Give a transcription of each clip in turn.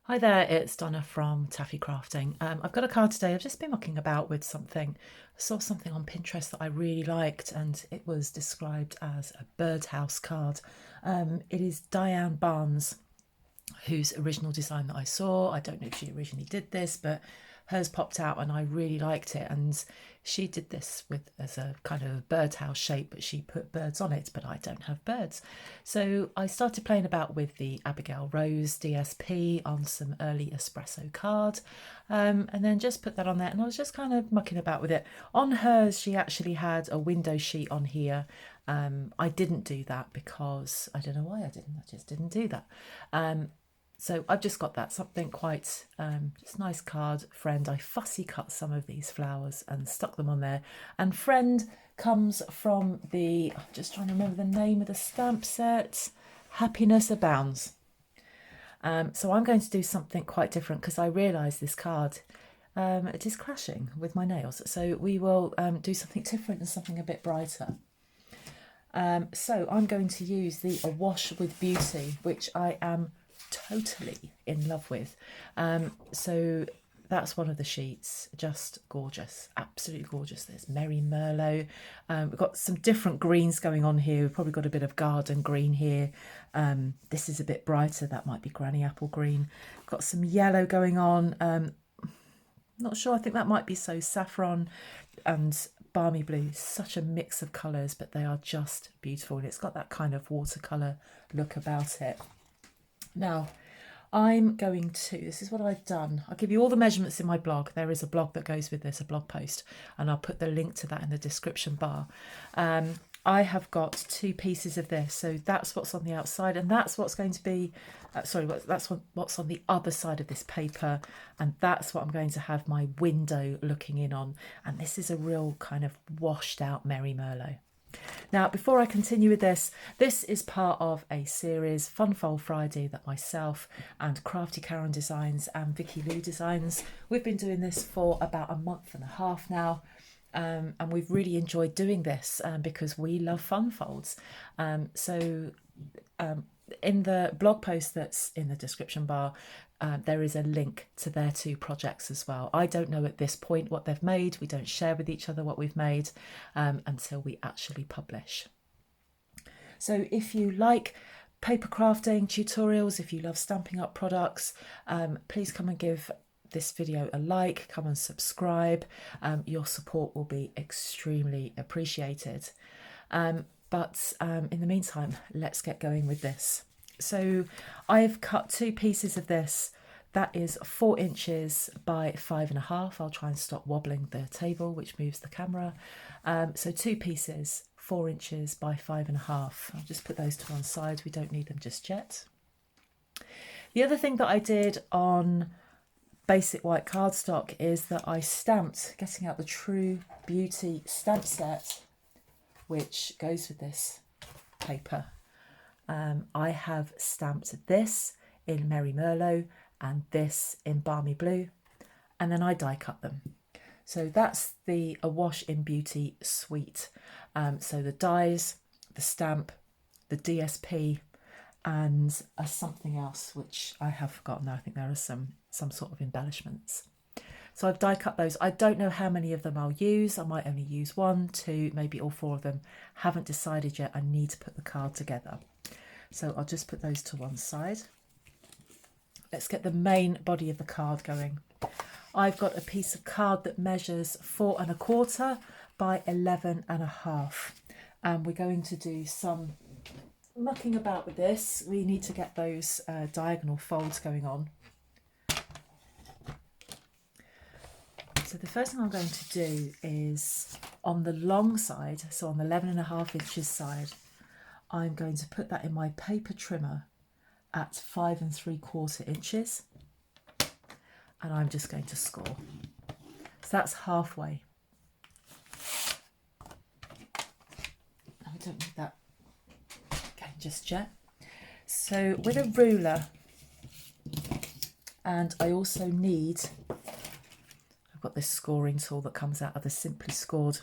Hi there, it's Donna from Taffy Crafting. I've got a card today. I've just been mucking about with something. I saw something on Pinterest that I really liked, and it was described as a birdhouse card. It is Diane Barnes, whose original design that I saw. I don't know if she originally did this, but hers popped out and I really liked it. And she did this with as a kind of birdhouse shape, but she put birds on it, but I don't have birds. So I started playing about with the Abigail Rose DSP on some early espresso card, and then just put that on there, and I was just kind of mucking about with it. On hers, she actually had a window sheet on here. I didn't do that because I don't know why I didn't. I just didn't do that. So I've just got that, something quite just nice card. Friend, I fussy cut some of these flowers and stuck them on there. And Friend comes from the, I'm just trying to remember the name of the stamp set, Happiness Abounds. So I'm going to do something quite different because I realise this card, it is clashing with my nails. So we will do something different and something a bit brighter. So I'm going to use the Awash with Beauty, which I am totally in love with. So that's one of the sheets, just gorgeous, absolutely gorgeous. There's Merry Merlot. We've got some different greens going on here. We've probably got a bit of garden green here. This is a bit brighter, that might be granny apple green. Got some yellow going on. Not sure, I think that might be so saffron and balmy blue. Such a mix of colours, but they are just beautiful. And it's got that kind of watercolour look about it. Now, I'm going to, this is what I've done. I'll give you all the measurements in my blog. There is a blog that goes with this, a blog post, and I'll put the link to that in the description bar. I have got 2 pieces of this, so that's what's on the outside, and that's what's going to be, that's what's on the other side of this paper, and that's what I'm going to have my window looking in on. And this is a real kind of washed out Merry Merlot. Now, before I continue with this, this is part of a series, Fun Fold Friday, that myself and Crafty Karen Designs and Vicky Lou Designs, we've been doing this for about a month and a half now. And we've really enjoyed doing this because we love fun folds. In the blog post that's in the description bar, there is a link to their 2 projects as well. I don't know at this point what they've made. We don't share with each other what we've made until we actually publish. So if you like paper crafting tutorials, if you love Stampin' Up products, please come and give this video a like, come and subscribe. Your support will be extremely appreciated. But in the meantime, let's get going with this. So I've cut 2 pieces of this. That is 4 inches by 5.5. I'll try and stop wobbling the table, which moves the camera. So 2 pieces, 4 inches by 5.5. I'll just put those to one side. We don't need them just yet. The other thing that I did on basic white cardstock is that I stamped, getting out the True Beauty stamp set, which goes with this paper. I have stamped this in Merry Merlot and this in Balmy Blue, and then I die cut them. So that's the Awash in Beauty suite. So the dies, the stamp, the DSP, and something else which I have forgotten now. I think there are some sort of embellishments. So I've die cut those. I don't know how many of them I'll use. I might only use 1, 2, maybe all 4 of them. Haven't decided yet. I need to put the card together. So I'll just put those to one side. Let's get the main body of the card going. I've got a piece of card that measures 4.25 by 11.5. And we're going to do some mucking about with this. We need to get those diagonal folds going on. So the first thing I'm going to do is on the long side, so on the 11.5 inches side, I'm going to put that in my paper trimmer at 5 3/4 inches, and I'm just going to score. So that's halfway. I don't need that going just yet. So with a ruler, and I also need, I've got this scoring tool that comes out of the Simply Scoreboard.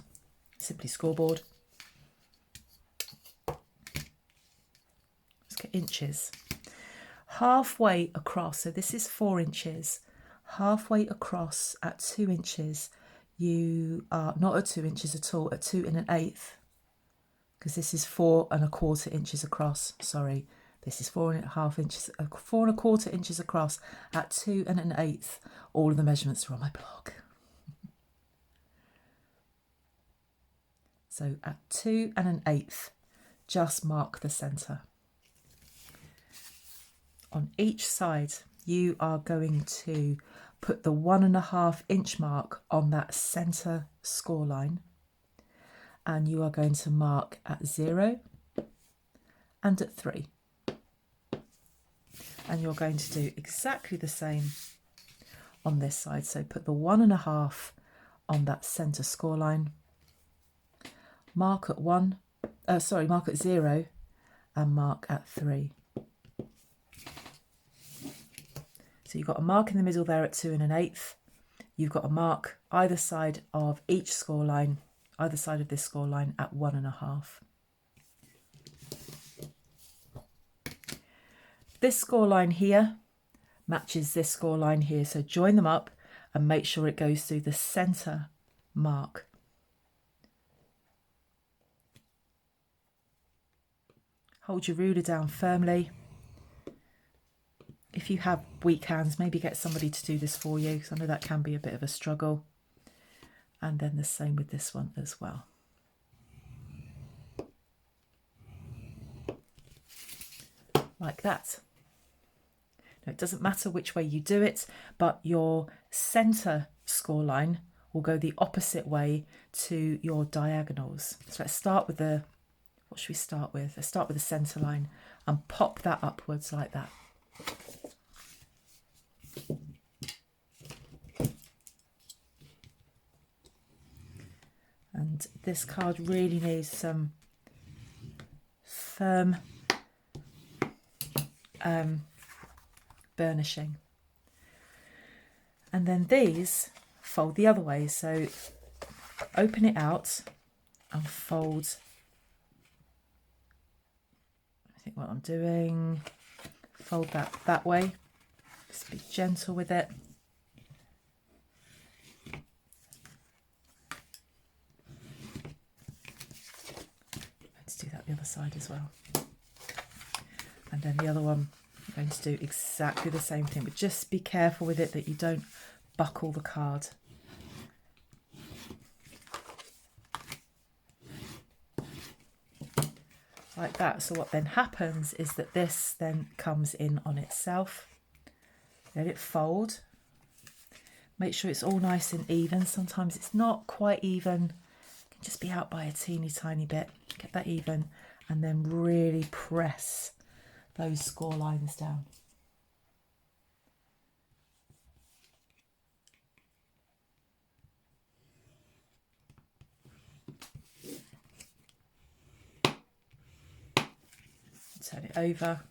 Let's get inches. halfway across, so this is 4 inches, halfway across at 2 inches, you are not at 2 inches at all, at 2 1/8, because this is 4 1/4 inches across. Sorry, this is 4.5 inches, 4 1/4 inches across at 2 1/8. All of the measurements are on my blog. So at 2 1/8, just mark the centre. On each side, you are going to put the 1.5 inch mark on that centre score line, and you are going to mark at 0 and at 3. And you're going to do exactly the same on this side. So put the 1.5 on that centre score line, mark at mark at 0 and mark at 3. So you've got a mark in the middle there at 2 1/8. You've got a mark either side of each score line, either side of this score line at 1.5. This score line here matches this score line here, so join them up and make sure it goes through the centre mark. Hold your ruler down firmly. If you have weak hands, maybe get somebody to do this for you, because I know that can be a bit of a struggle. And then the same with this one as well. Like that. Now, it doesn't matter which way you do it, but your centre score line will go the opposite way to your diagonals. So let's start with the, what should we start with? Let's start with the centre line and pop that upwards like that. And this card really needs some firm burnishing. And then these fold the other way. So open it out and fold. I think what I'm doing, fold that way. Just be gentle with it. Let's do that the other side as well. And then the other one, I'm going to do exactly the same thing, but just be careful with it that you don't buckle the card. Like that. So what then happens is that this then comes in on itself. Let it fold. Make sure it's all nice and even. Sometimes it's not quite even. It can just be out by a teeny tiny bit. Get that even and then really press those score lines down. Turn it over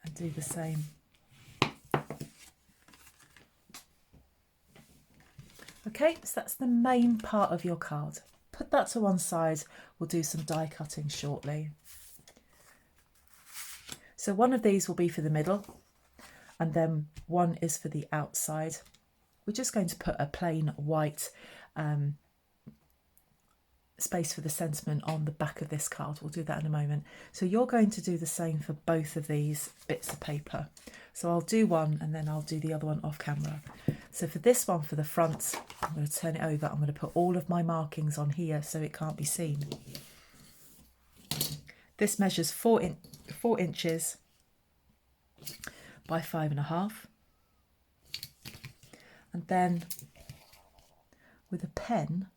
and do the same. Okay, so that's the main part of your card. Put that to one side. We'll do some die cutting shortly. So one of these will be for the middle and then one is for the outside. We're just going to put a plain white space for the sentiment on the back of this card. We'll do that in a moment. So you're going to do the same for both of these bits of paper. So I'll do one and then I'll do the other one off camera. So for this one, for the front, I'm going to turn it over. I'm going to put all of my markings on here so it can't be seen. This measures 4 inches by 5.5. And then with a pen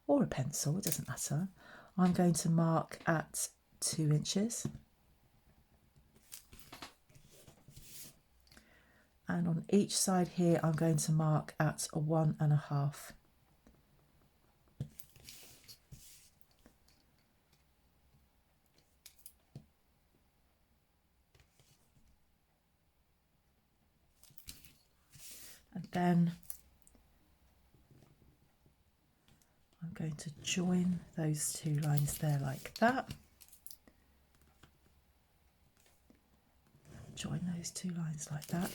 or a pencil, it doesn't matter, I'm going to mark at 2 inches. And on each side here, I'm going to mark at a 1.5. And then I'm going to join those two lines there like that. join those two lines like that.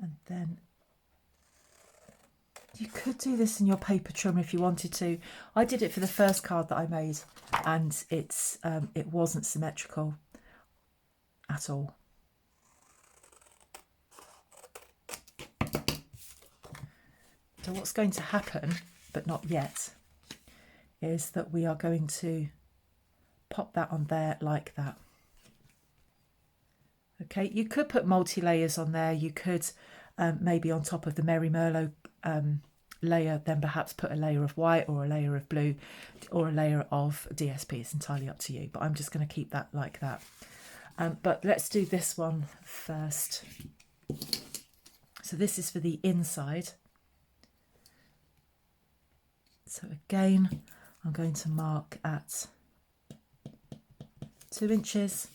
And then you could do this in your paper trimmer if you wanted to. I did it for the first card that I made, and it wasn't symmetrical at all. So what's going to happen, but not yet, is that we are going to pop that on there like that. Okay, you could put multi-layers on there. You could maybe on top of the Merry Merlot layer, then perhaps put a layer of white or a layer of blue or a layer of DSP. It's entirely up to you, but I'm just going to keep that like that. But let's do this one first. So this is for the inside. So again, I'm going to mark at 2 inches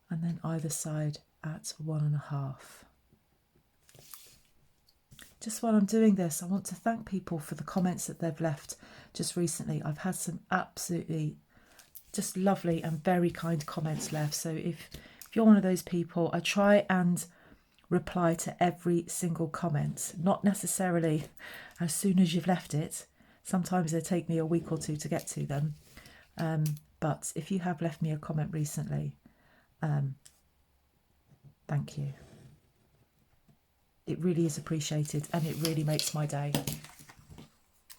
and then either side at 1.5. Just while I'm doing this, I want to thank people for the comments that they've left just recently. I've had some absolutely just lovely and very kind comments left. So if you're one of those people, I try and reply to every single comment, not necessarily as soon as you've left it. Sometimes they take me a week or two to get to them. But if you have left me a comment recently, thank you. It really is appreciated, and it really makes my day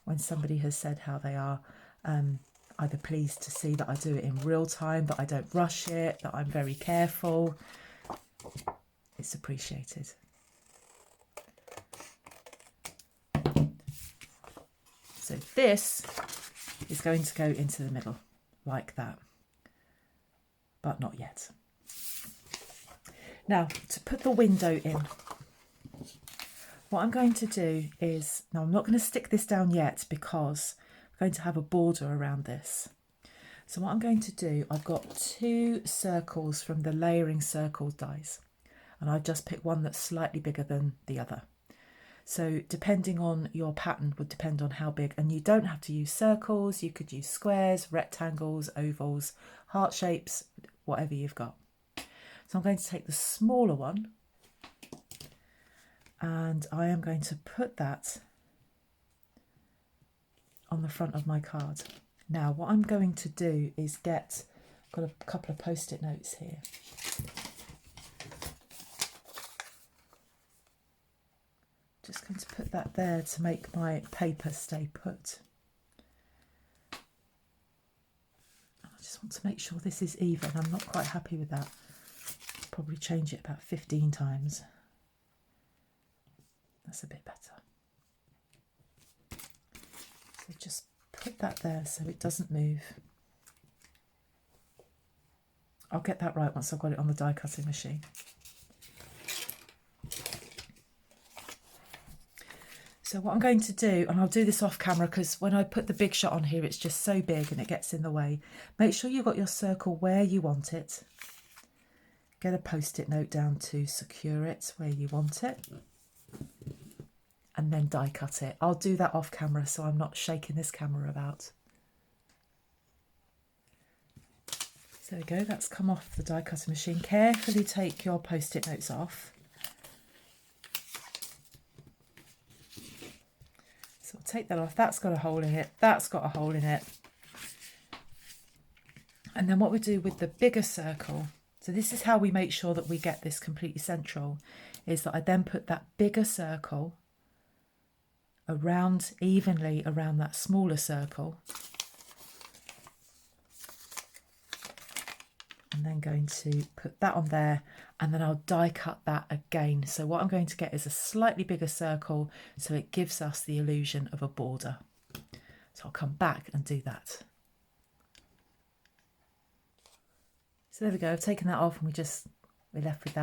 when somebody has said how they are either pleased to see that I do it in real time, that I don't rush it, that I'm very careful. It's appreciated. So this is going to go into the middle like that, but not yet. Now, to put the window in, what I'm going to do is, now I'm not going to stick this down yet because I'm going to have a border around this. So what I'm going to do, I've got 2 circles from the layering circle dies, and I've just picked one that's slightly bigger than the other. So depending on your pattern would depend on how big, and you don't have to use circles, you could use squares, rectangles, ovals, heart shapes, whatever you've got. So I'm going to take the smaller one and I am going to put that on the front of my card. Now what I'm going to do is got a couple of post-it notes here. Just going to put that there to make my paper stay put. I just want to make sure this is even. I'm not quite happy with that. Probably change it about 15 times. That's a bit better. So just put that there so it doesn't move. I'll get that right once I've got it on the die cutting machine. So what I'm going to do, and I'll do this off camera because when I put the big shot on here, it's just so big and it gets in the way. Make sure you've got your circle where you want it. Get a post-it note down to secure it where you want it. And then die cut it. I'll do that off camera so I'm not shaking this camera about. So there we go, that's come off the die cutting machine. Carefully take your post-it notes off. So I'll take that off. That's got a hole in it. That's got a hole in it. And then what we do with the bigger circle, so this is how we make sure that we get this completely central, is that I then put that bigger circle around, evenly around that smaller circle, and then going to put that on there, and then I'll die cut that again. So what I'm going to get is a slightly bigger circle so it gives us the illusion of a border. So I'll come back and do that. So there we go, I've taken that off and we're left with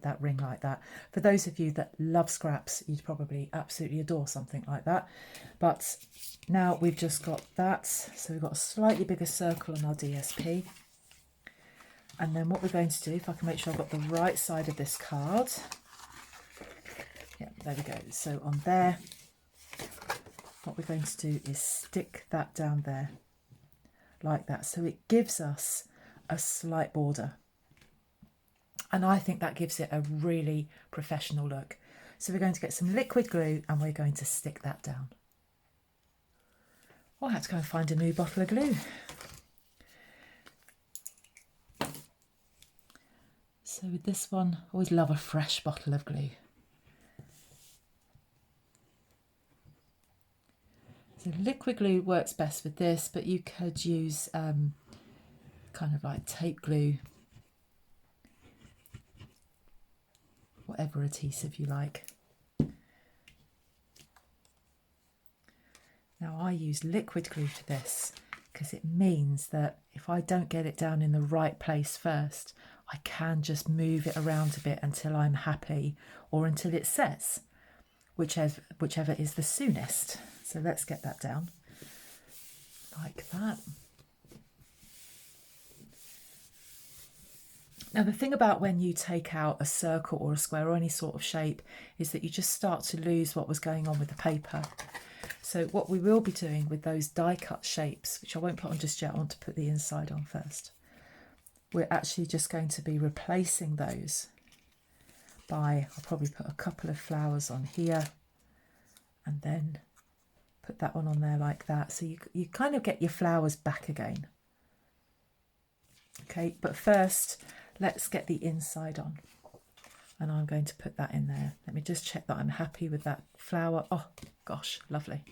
that ring like that. For those of you that love scraps, you'd probably absolutely adore something like that. But now we've just got that. So we've got a slightly bigger circle on our DSP. And then what we're going to do, if I can make sure I've got the right side of this card. Yeah, there we go. So on there, what we're going to do is stick that down there like that. So it gives us a slight border. And I think that gives it a really professional look. So we're going to get some liquid glue and we're going to stick that down. Oh, I had to go and find a new bottle of glue. So with this one, I always love a fresh bottle of glue. So liquid glue works best with this, but you could use kind of like tape glue, whatever adhesive you like. Now I use liquid glue for this because it means that if I don't get it down in the right place first, I can just move it around a bit until I'm happy or until it sets, whichever is the soonest. So let's get that down like that. Now the thing about when you take out a circle or a square or any sort of shape is that you just start to lose what was going on with the paper. So what we will be doing with those die cut shapes, which I won't put on just yet, I want to put the inside on first. We're actually just going to be replacing those by, I'll probably put a couple of flowers on here and then put that one on there like that. So you kind of get your flowers back again. Okay, but first let's get the inside on. And I'm going to put that in there. Let me just check that I'm happy with that flower. Oh gosh, lovely.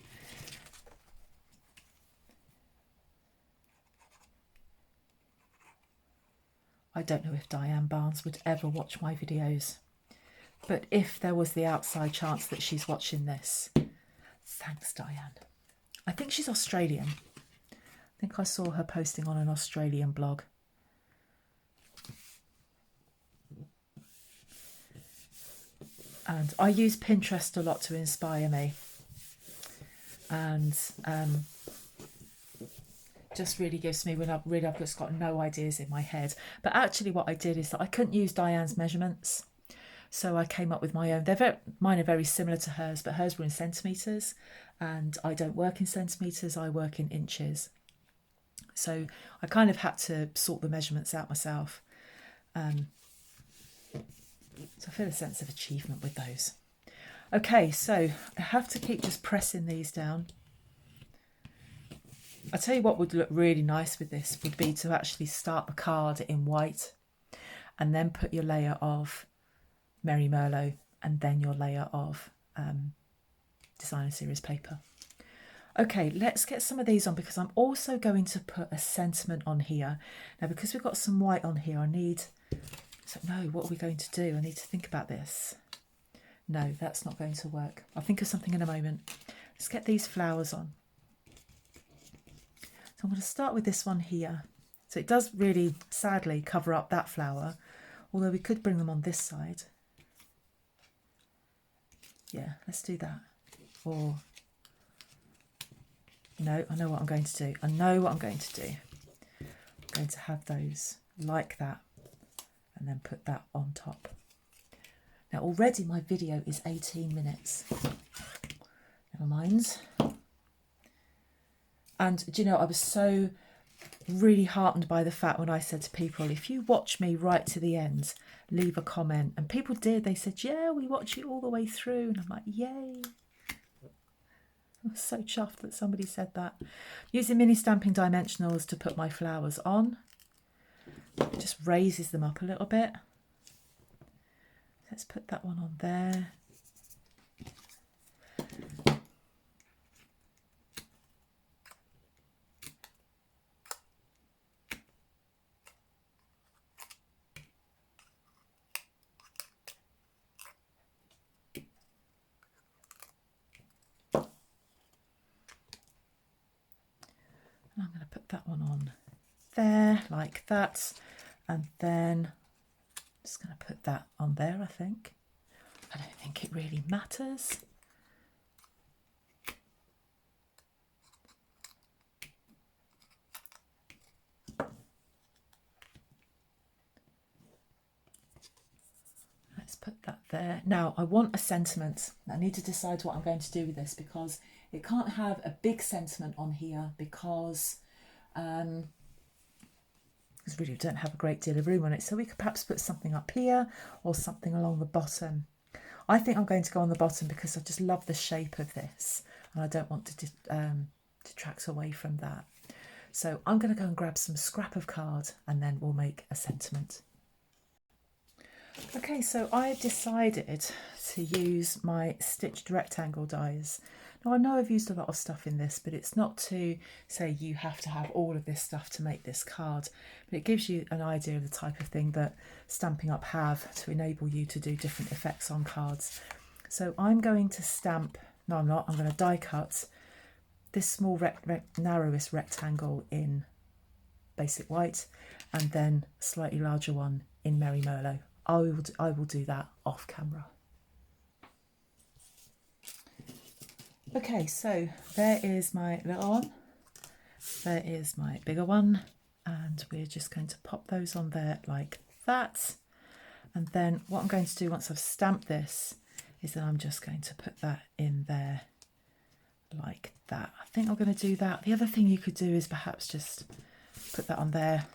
I don't know if Diane Barnes would ever watch my videos, but if there was the outside chance that she's watching this, thanks Diane. I think she's Australian. I think I saw her posting on an Australian blog. And I use Pinterest a lot to inspire me, and just really gives me when I've just got no ideas in my head. But actually what I did is that I couldn't use Diane's measurements, so I came up with my own. Mine are very similar to hers, but hers were in centimetres, and I don't work in centimetres, I work in inches. So I kind of had to sort the measurements out myself. So I feel a sense of achievement with those. Okay, so I have to keep just pressing these down. I tell you what would look really nice with this would be to actually start the card in white and then put your layer of Merry Merlot and then your layer of designer series paper. Okay, let's get some of these on because I'm also going to put a sentiment on here. Now because we've got some white on here, what are we going to do? I need to think about this. No, that's not going to work. I'll think of something in a moment. Let's get these flowers on. So I'm going to start with this one here. So it does really, sadly, cover up that flower, although we could bring them on this side. Yeah, let's do that. Or, no, I know what I'm going to do. I know what I'm going to do. I'm going to have those like that. And then put that on top. Now already my video is 18 minutes. Never mind. And do you know, I was so really heartened by the fact when I said to people, if you watch me right to the end, leave a comment. And people did. They said, yeah, we watch it all the way through. And I'm like, yay. I was so chuffed that somebody said that. Using mini stamping dimensionals to put my flowers on. It just raises them up a little bit. Let's put that one on there. And I'm going to put that one on there like that. And then I'm just going to put that on there, I think. I don't think it really matters. Let's put that there. Now, I want a sentiment. I need to decide what I'm going to do with this because it can't have a big sentiment on here because Because really we don't have a great deal of room on it. So we could perhaps put something up here or something along the bottom. I think I'm going to go on the bottom because I just love the shape of this and I don't want to detract away from that. So I'm going to go and grab some scrap of card and then we'll make a sentiment. Okay, so I've decided to use my stitched rectangle dies. Now I know I've used a lot of stuff in this, but it's not to say you have to have all of this stuff to make this card, but it gives you an idea of the type of thing that Stampin' Up have to enable you to do different effects on cards. So I'm going to stamp, no I'm not, I'm going to die cut this small narrowest rectangle in basic white and then a slightly larger one in Merry Merlot. I will do that off camera. Okay, so there is my little one, there is my bigger one, and we're just going to pop those on there like that. And then what I'm going to do once I've stamped this is that I'm just going to put that in there like that. I think I'm going to do that. The other thing you could do is perhaps just put that on there.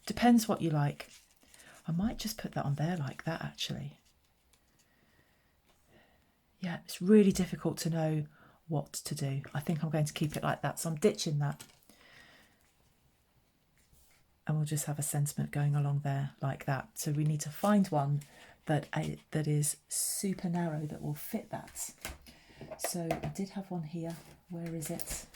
Depends what you like. I might just put that on there like that actually. Yeah, it's really difficult to know what to do. I think I'm going to keep it like that, so I'm ditching that. And we'll just have a sentiment going along there like that. So we need to find one that is super narrow that will fit that. So I did have one here. Where is it?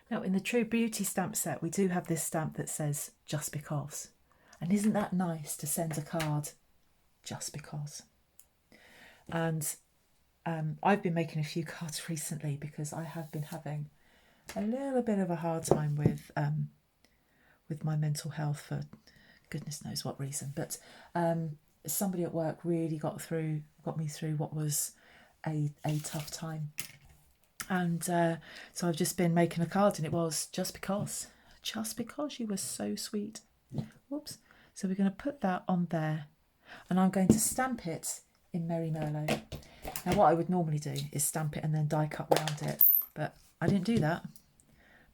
Now in the True Beauty stamp set, we do have this stamp that says just because. And isn't that nice to send a card just because? And I've been making a few cards recently because I have been having a little bit of a hard time with my mental health for goodness knows what reason. But somebody at work really got me through what was a tough time. And so I've just been making a card and it was just because you were so sweet. Whoops. So we're going to put that on there and I'm going to stamp it in Merry Merlot. Now what I would normally do is stamp it and then die cut round it, but I didn't do that.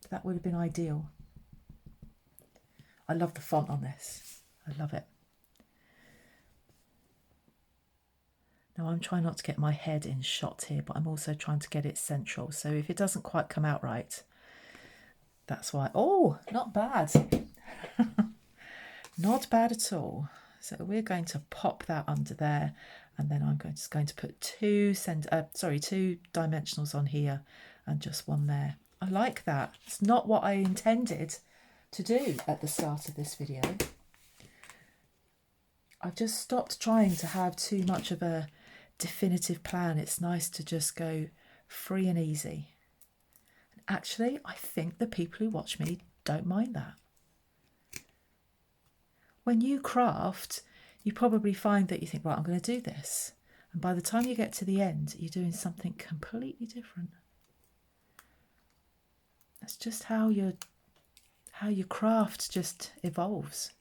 But that would have been ideal. I love the font on this. I love it. Now I'm trying not to get my head in shot here, but I'm also trying to get it central. So if it doesn't quite come out right, that's why. Oh, not bad. Not bad at all. So we're going to pop that under there, and then I'm just going to put two dimensionals on here and just one there. I like that. It's not what I intended to do at the start of this video. I've just stopped trying to have too much of a definitive plan. It's nice to just go free and easy. Actually, I think the people who watch me don't mind that. When you craft, you probably find that you think, right, I'm going to do this. And by the time you get to the end, you're doing something completely different. That's just how your craft just evolves.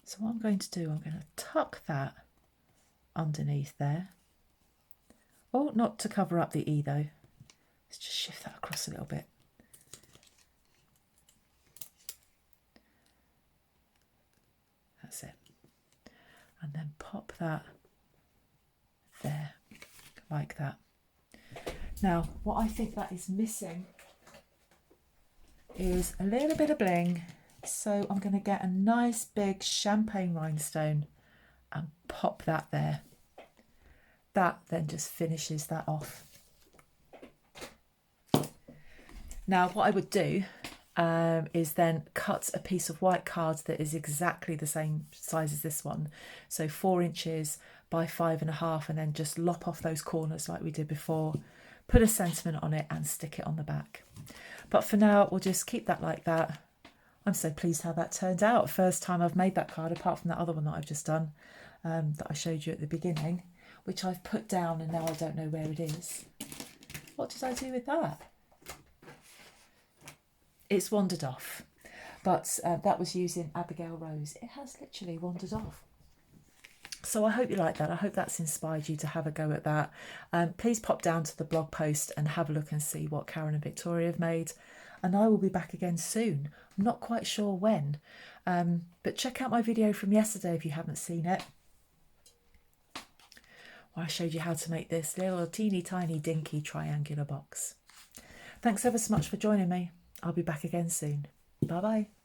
So what I'm going to do, I'm going to tuck that underneath there. Oh, not to cover up the E though. Let's just shift that across a little bit. That's it. And then pop that there, like that. Now, what I think that is missing is a little bit of bling. So I'm going to get a nice big champagne rhinestone and pop that there. That then just finishes that off. Now what I would do is then cut a piece of white card that is exactly the same size as this one. So 4 inches by 5.5, and then just lop off those corners like we did before, put a sentiment on it and stick it on the back. But for now, we'll just keep that like that. I'm so pleased how that turned out. First time I've made that card, apart from that other one that I've just done, that I showed you at the beginning, which I've put down and now I don't know where it is. What did I do with that? It's wandered off. But that was using Abigail Rose. It has literally wandered off. So I hope you like that. I hope that's inspired you to have a go at that. Please pop down to the blog post and have a look and see what Karen and Victoria have made. And I will be back again soon. I'm not quite sure when. But check out my video from yesterday if you haven't seen it, where I showed you how to make this little teeny tiny dinky triangular box. Thanks ever so much for joining me. I'll be back again soon. Bye bye.